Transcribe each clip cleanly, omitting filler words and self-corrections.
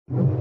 Joder.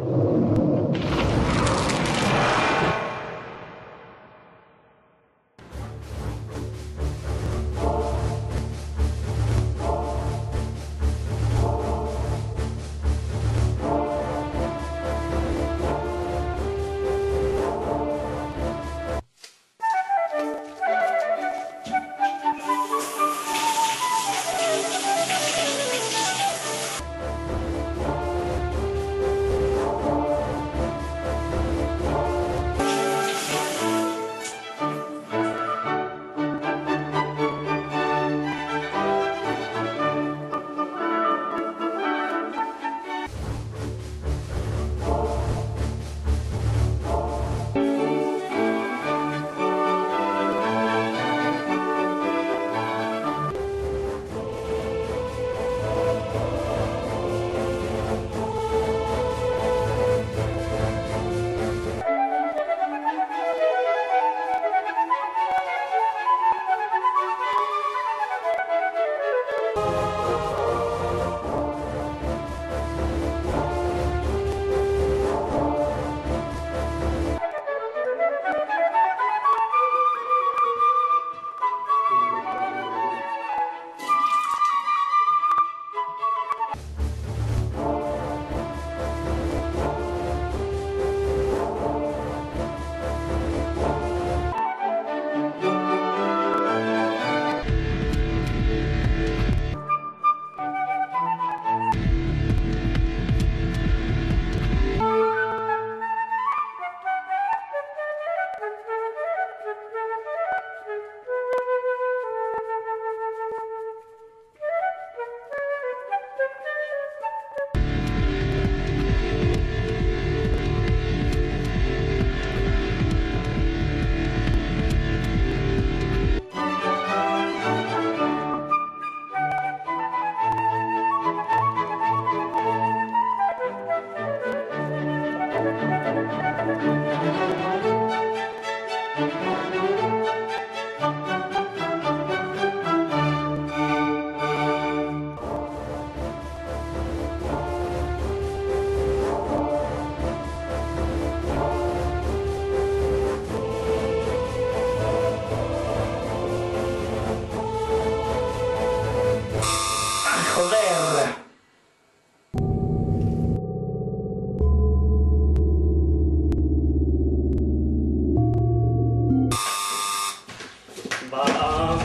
Va.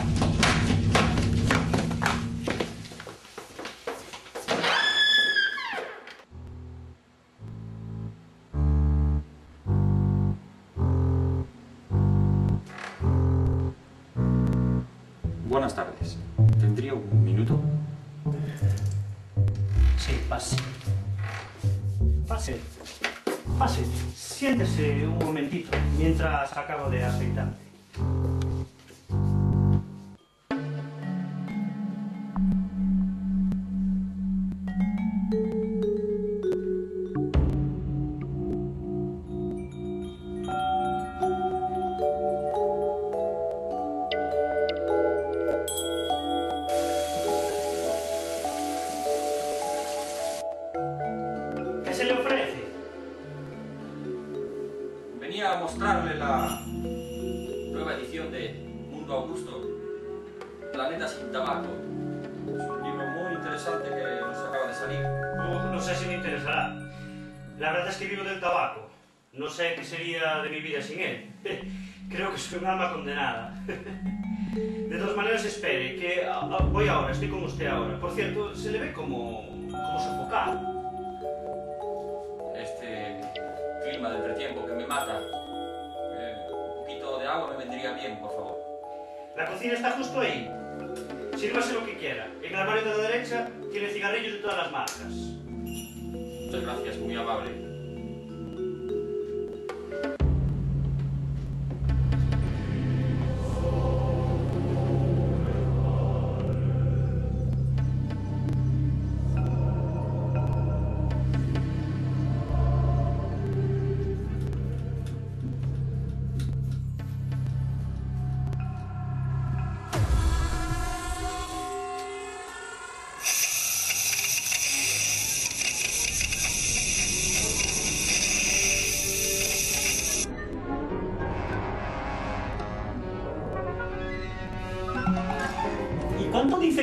Buenas tardes. ¿Tendría un minuto? Sí, pase. Pase. Pase. Siéntese un momentito mientras acabo de afeitarme. ¿Qué se le ofrece? Venía a mostrarle la nueva edición de Mundo Augusto, Planeta sin Tabaco. Es un libro muy interesante que nos acaba de salir. No sé si me interesará. La verdad es que vivo del tabaco. No sé qué sería de mi vida sin él. Creo que soy un alma condenada. De todas maneras, espere, que voy ahora, estoy con usted ahora. Por cierto, se le ve como sofocado. Este clima del pretiempo que me mata. Un poquito de agua me vendría bien, por favor. La cocina está justo ahí. Sírvase lo que quiera. En el armario de la derecha tiene cigarrillos de todas las marcas. Muchas gracias, muy amable.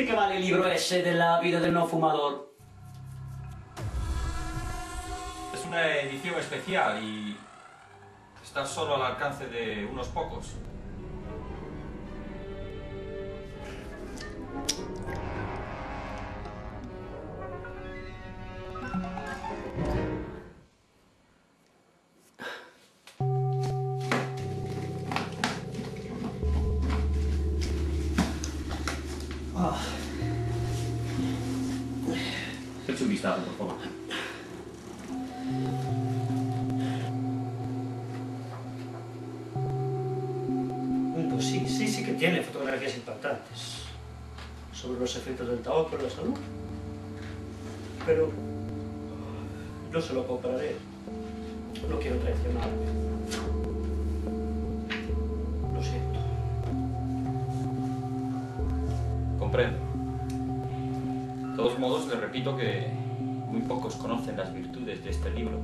que vale el libro ese de la vida del no fumador? Es una edición especial y está solo al alcance de unos pocos. Eche un vistazo, por favor. Bueno, sí que tiene fotografías impactantes sobre los efectos del tabaco en la salud. Pero no se lo compraré. No quiero traicionarme. Lo siento. Comprendo. De todos modos, les repito que muy pocos conocen las virtudes de este libro.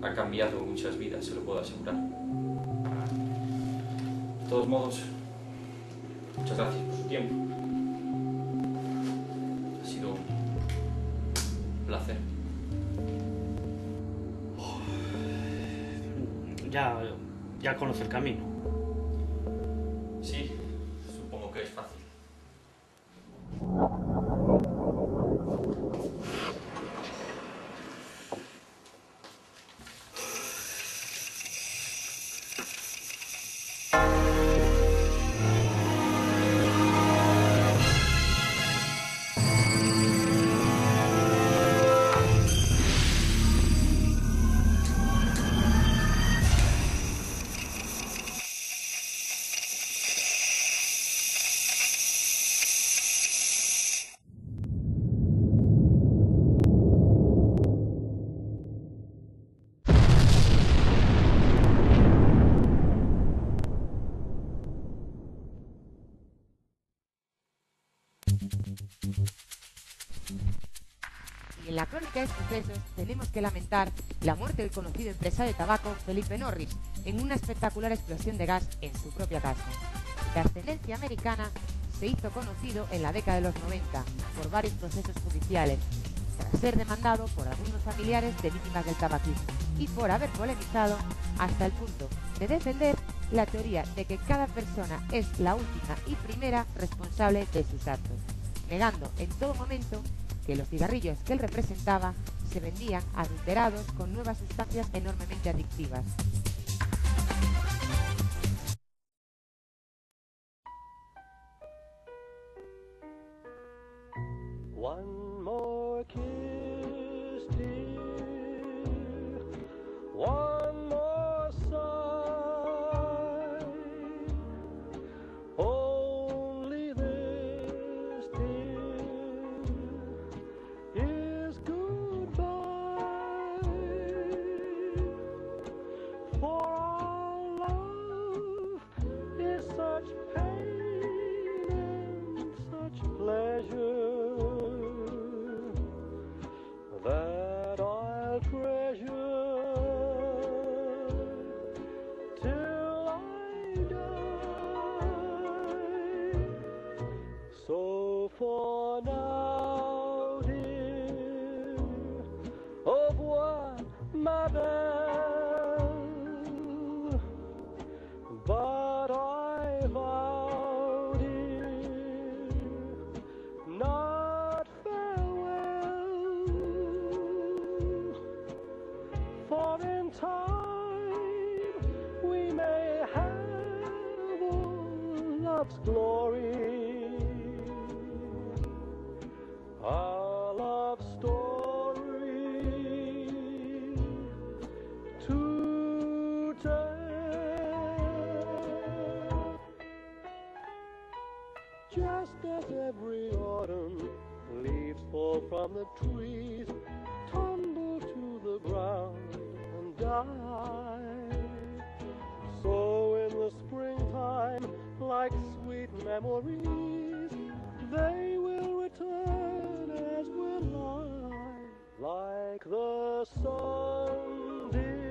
Ha cambiado muchas vidas, se lo puedo asegurar. De todos modos, muchas gracias por su tiempo. Ha sido un placer. Ya conoce el camino. Sí, supongo que es fácil. Y en la crónica de sucesos tenemos que lamentar la muerte del conocido empresario de tabaco Felipe Norris en una espectacular explosión de gas en su propia casa. De ascendencia americana, se hizo conocido en la década de los 90 por varios procesos judiciales, tras ser demandado por algunos familiares de víctimas del tabaquismo y por haber polemizado hasta el punto de defender la teoría de que cada persona es la última y primera responsable de sus actos, negando en todo momento que los cigarrillos que él representaba se vendían adulterados con nuevas sustancias enormemente adictivas. One more kiss, dear. One more sigh. Only this, dear, is goodbye. For our love is such pain and such pleasure that I'll treasure till I die. So for now, dear, au revoir, ma belle. But I vow, dear, not farewell, for in time we may have all love's glory, our love story to tell. Just as every autumn leaves fall from the trees, tumble to the ground and die, so in the springtime, like sweet memories, they will return as will I, like the sun, dear.